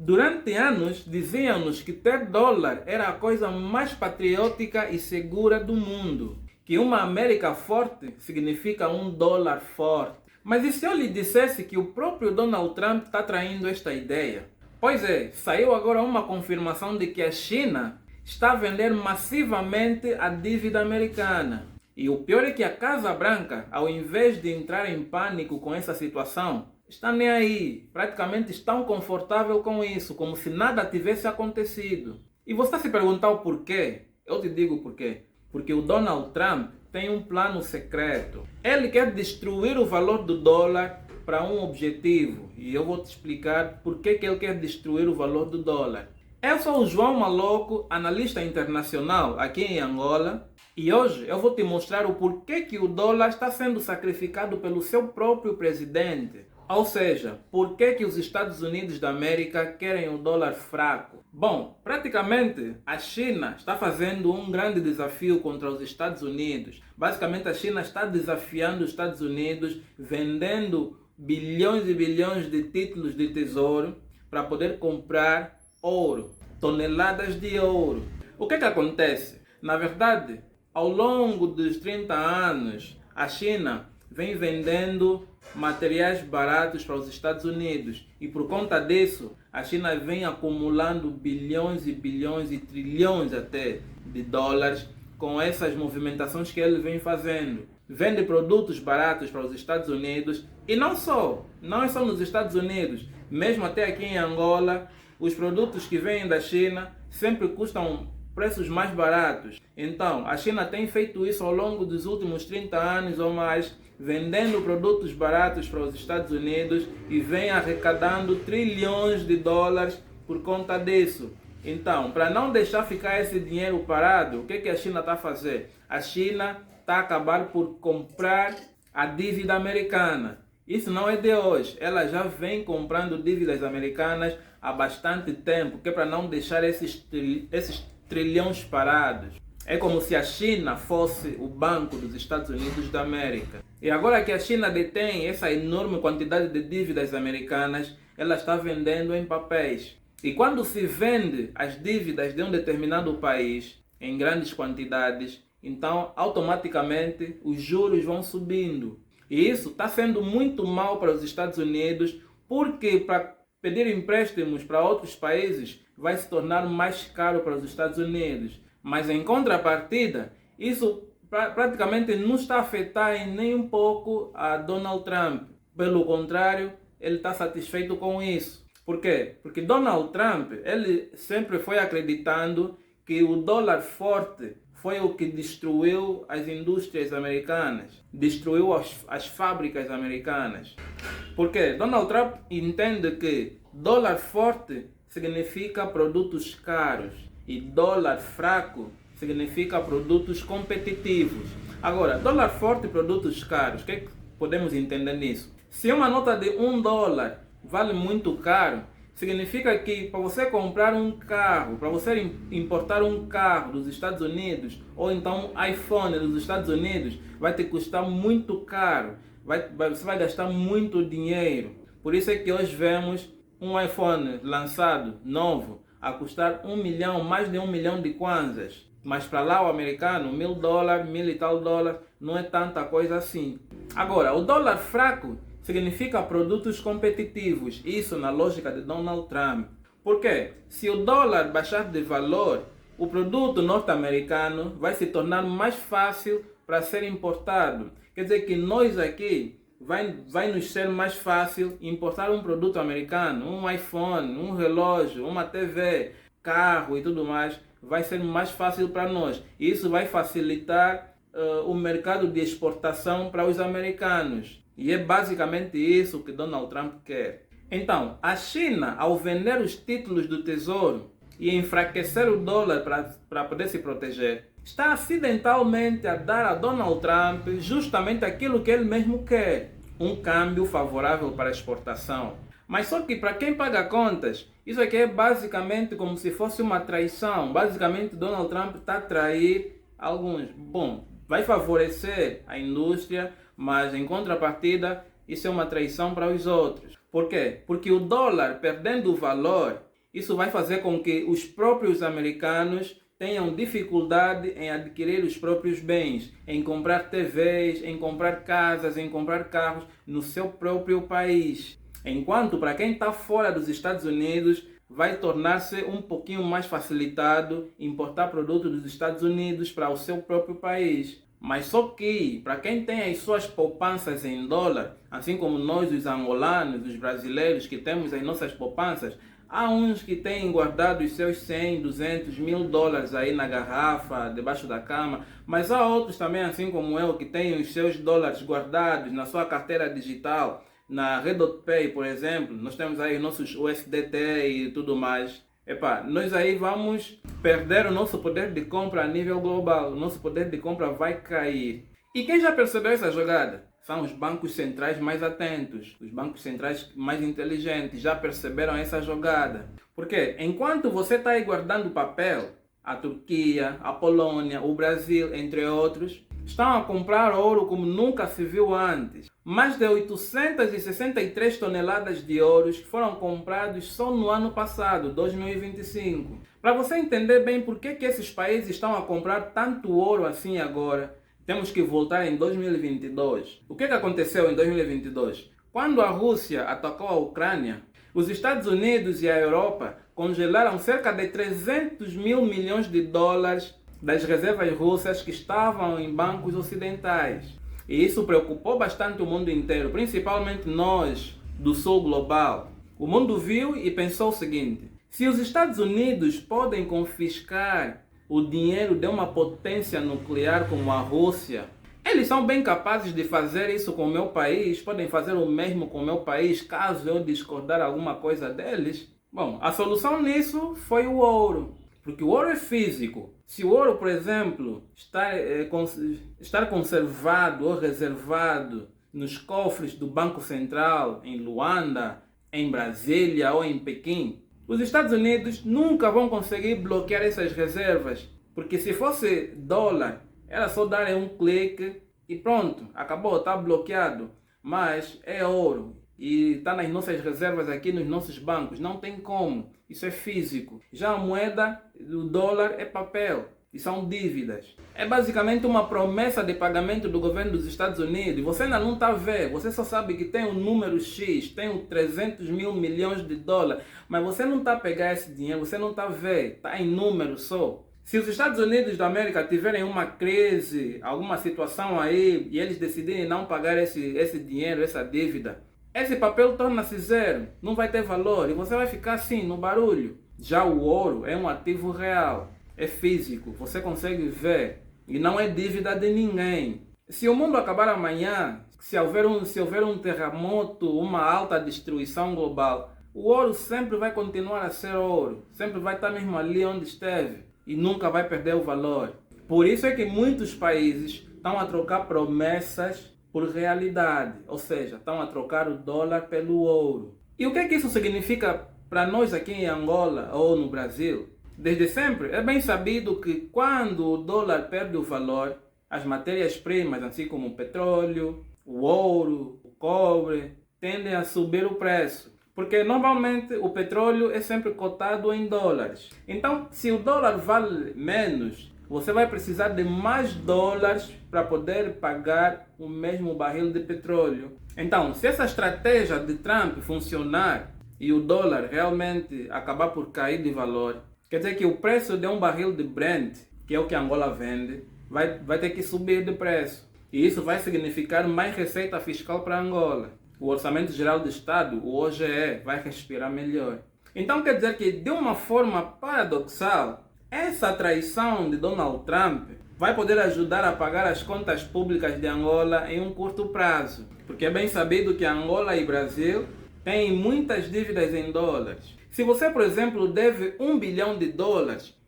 Durante anos diziam-nos que ter dólar era a coisa mais patriótica e segura do mundo, que uma América forte significa um dólar forte. Mas e se eu lhe dissesse que o próprio Donald Trump está traindo esta ideia? Pois é, saiu agora uma confirmação de que a China está a vender massivamente a dívida americana. E o pior é que a Casa Branca, ao invés de entrar em pânico com essa situação, está nem aí. Praticamente estão confortável com isso, como se nada tivesse acontecido. E você está se perguntar o porquê? Eu te digo o porquê. Porque o Donald Trump tem um plano secreto. Ele quer destruir o valor do dólar para um objetivo. E eu vou te explicar por que ele quer destruir o valor do dólar. Eu sou o João Maloco, analista internacional aqui em Angola. E hoje eu vou te mostrar o porquê que o dólar está sendo sacrificado pelo seu próprio presidente. Ou seja, por que os Estados Unidos da América querem o dólar fraco? Bom, praticamente a China está fazendo um grande desafio contra os Estados Unidos. Basicamente a China está desafiando os Estados Unidos, vendendo bilhões e bilhões de títulos de tesouro para poder comprar ouro, toneladas de ouro. O que acontece? Na verdade, ao longo dos 30 anos, a China vem vendendo materiais baratos para os Estados Unidos e por conta disso a China vem acumulando bilhões e bilhões e trilhões até de dólares com essas movimentações que ele vem fazendo. Vende produtos baratos para os Estados Unidos e não é só nos Estados Unidos, mesmo até aqui em Angola, os produtos que vêm da China sempre custam preços mais baratos. Então, a China tem feito isso ao longo dos últimos 30 anos ou mais, vendendo produtos baratos para os Estados Unidos e vem arrecadando trilhões de dólares por conta disso. Então, para não deixar ficar esse dinheiro parado, o que a China está a fazer? A China está a acabar por comprar a dívida americana. Isso não é de hoje, ela já vem comprando dívidas americanas há bastante tempo, que é para não deixar esses trilhões parados. É como se a China fosse o Banco dos Estados Unidos da América. E agora que a China detém essa enorme quantidade de dívidas americanas, ela está vendendo em papéis. E quando se vende as dívidas de um determinado país em grandes quantidades, então automaticamente os juros vão subindo. E isso está sendo muito mal para os Estados Unidos, porque para pedir empréstimos para outros países vai se tornar mais caro para os Estados Unidos. Mas em contrapartida, isso praticamente não está a afetar em nem um pouco a Donald Trump. Pelo contrário, ele está satisfeito com isso. Por quê? Porque Donald Trump, ele sempre foi acreditando que o dólar forte foi o que destruiu as indústrias americanas, destruiu as fábricas americanas. Por quê? Donald Trump entende que dólar forte significa produtos caros e dólar fraco significa produtos competitivos. Agora, dólar forte e produtos caros, o que podemos entender nisso? Se uma nota de $1 vale muito caro, significa que para você comprar um carro, para você importar um carro dos Estados Unidos, ou então um iPhone dos Estados Unidos, vai te custar muito caro, você vai gastar muito dinheiro. Por isso é que hoje vemos um iPhone lançado, novo, a custar $1 milhão, mais de $1 milhão de kwanzas. Mas para lá o americano, $1.000, $1.000 e tal dólar, não é tanta coisa assim. Agora, o dólar fraco significa produtos competitivos, isso na lógica de Donald Trump. Por quê? Se o dólar baixar de valor, o produto norte-americano vai se tornar mais fácil para ser importado. Quer dizer que nós aqui vai nos ser mais fácil importar um produto americano, um iPhone, um relógio, uma TV, carro e tudo mais, vai ser mais fácil para nós. E isso vai facilitar o mercado de exportação para os americanos. E é basicamente isso que Donald Trump quer. Então, a China, ao vender os títulos do tesouro e enfraquecer o dólar para poder se proteger, está acidentalmente a dar a Donald Trump justamente aquilo que ele mesmo quer, um câmbio favorável para a exportação. Mas só que para quem paga contas, isso aqui é basicamente como se fosse uma traição. Basicamente Donald Trump está a trair alguns. Bom, vai favorecer a indústria, mas em contrapartida isso é uma traição para os outros. Por quê? Porque o dólar perdendo o valor, Isso vai fazer com que os próprios americanos tenham dificuldade em adquirir os próprios bens, em comprar TVs, em comprar casas, em comprar carros no seu próprio país. Enquanto para quem está fora dos Estados Unidos, vai tornar-se um pouquinho mais facilitado importar produtos dos Estados Unidos para o seu próprio país. Mas só que, para quem tem as suas poupanças em dólar, assim como nós, os angolanos, os brasileiros que temos as nossas poupanças, há uns que têm guardado os seus 100, 200, $1000 aí na garrafa, debaixo da cama, mas há outros também, assim como eu, que têm os seus dólares guardados na sua carteira digital, na Redotpay, por exemplo. Nós temos aí os nossos USDT e tudo mais. Nós aí vamos perder o nosso poder de compra a nível global. O nosso poder de compra vai cair. E quem já percebeu essa jogada? São os bancos centrais mais atentos, os bancos centrais mais inteligentes, já perceberam essa jogada. Porque enquanto você está aí guardando papel, a Turquia, a Polônia, o Brasil, entre outros, estão a comprar ouro como nunca se viu antes. Mais de 863 toneladas de ouros foram comprados só no ano passado, 2025. Para você entender bem por que esses países estão a comprar tanto ouro assim agora, temos que voltar em 2022. O que aconteceu em 2022? Quando a Rússia atacou a Ucrânia, os Estados Unidos e a Europa congelaram cerca de 300 mil milhões de dólares das reservas russas que estavam em bancos ocidentais. E isso preocupou bastante o mundo inteiro, principalmente nós do sul global. O mundo viu e pensou o seguinte: se os Estados Unidos podem confiscar o dinheiro de uma potência nuclear como a Rússia, eles são bem capazes de fazer isso com o meu país, podem fazer o mesmo com o meu país, caso eu discordar alguma coisa deles. Bom, a solução nisso foi o ouro, porque o ouro é físico. Se o ouro, por exemplo, estar conservado ou reservado nos cofres do Banco Central, em Luanda, em Brasília ou em Pequim, os Estados Unidos nunca vão conseguir bloquear essas reservas, porque se fosse dólar, era só dar um clique e pronto, acabou, está bloqueado. Mas é ouro e está nas nossas reservas aqui nos nossos bancos, não tem como, isso é físico. Já a moeda do dólar é papel e são dívidas. É basicamente uma promessa de pagamento do governo dos Estados Unidos. Você ainda não está a ver, você só sabe que tem um número X, tem 300 mil milhões de dólares, mas você não está a pegar esse dinheiro, você não está a ver, está em número só. Se os Estados Unidos da América tiverem uma crise, alguma situação aí, e eles decidirem não pagar esse dinheiro, essa dívida, esse papel torna-se zero, não vai ter valor e você vai ficar assim, no barulho. Já o ouro é um ativo real, é físico, você consegue ver e não é dívida de ninguém. Se o mundo acabar amanhã, se houver um terremoto, uma alta destruição global, o ouro sempre vai continuar a ser ouro, sempre vai estar mesmo ali onde esteve e nunca vai perder o valor. Por isso é que muitos países estão a trocar promessas por realidade, ou seja, estão a trocar o dólar pelo ouro. E o que é que isso significa para nós aqui em Angola ou no Brasil? Desde sempre é bem sabido que quando o dólar perde o valor, as matérias-primas, assim como o petróleo, o ouro, o cobre, tendem a subir o preço. Porque normalmente o petróleo é sempre cotado em dólares. Então, se o dólar vale menos, você vai precisar de mais dólares para poder pagar o mesmo barril de petróleo. Então, se essa estratégia de Trump funcionar e o dólar realmente acabar por cair de valor, quer dizer que o preço de um barril de Brent, que é o que a Angola vende, vai ter que subir de preço. E isso vai significar mais receita fiscal para Angola. O Orçamento Geral do Estado, o OGE, vai respirar melhor. Então quer dizer que, de uma forma paradoxal, essa traição de Donald Trump vai poder ajudar a pagar as contas públicas de Angola em um curto prazo. Porque é bem sabido que Angola e Brasil têm muitas dívidas em dólares. Se você, por exemplo, deve $1 bilhão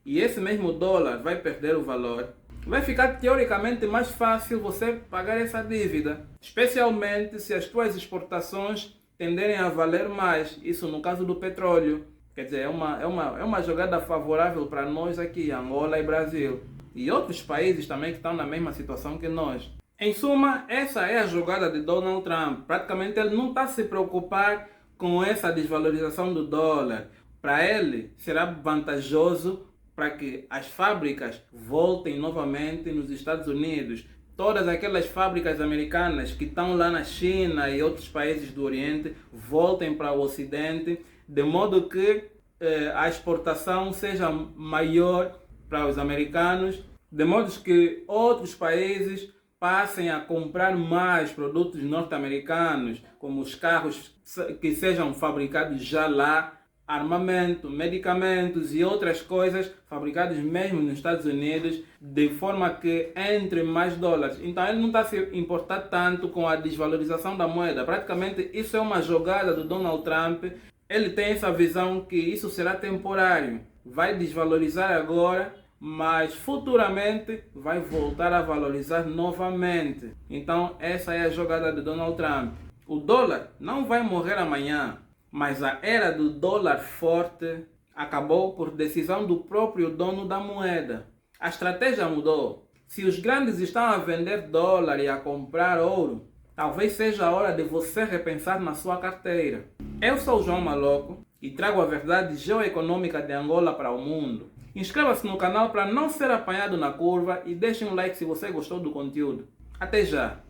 e esse mesmo dólar vai perder o valor, vai ficar teoricamente mais fácil você pagar essa dívida, especialmente se as suas exportações tenderem a valer mais, isso no caso do petróleo. Quer dizer, é uma jogada favorável para nós aqui, Angola e Brasil, e outros países também que estão na mesma situação que nós. Em suma, essa é a jogada de Donald Trump. Praticamente ele não está a se preocupar com essa desvalorização do dólar. para ele será vantajoso para que as fábricas voltem novamente nos Estados Unidos. Todas aquelas fábricas americanas que estão lá na China e outros países do Oriente voltem para o Ocidente, de modo que a exportação seja maior para os americanos, de modo que outros países passem a comprar mais produtos norte-americanos, como os carros que sejam fabricados já lá, armamento, medicamentos e outras coisas fabricados mesmo nos Estados Unidos, de forma que entre mais dólares. Então ele não está se importar tanto com a desvalorização da moeda. Praticamente isso é uma jogada do Donald Trump. Ele tem essa visão que isso será temporário. Vai desvalorizar agora, mas futuramente vai voltar a valorizar novamente. Então essa é a jogada de Donald Trump. O dólar não vai morrer amanhã, mas a era do dólar forte acabou por decisão do próprio dono da moeda. A estratégia mudou. Se os grandes estão a vender dólar e a comprar ouro, talvez seja a hora de você repensar na sua carteira. Eu sou o João Maloco e trago a verdade geoeconômica de Angola para o mundo. Inscreva-se no canal para não ser apanhado na curva e deixe um like se você gostou do conteúdo. Até já!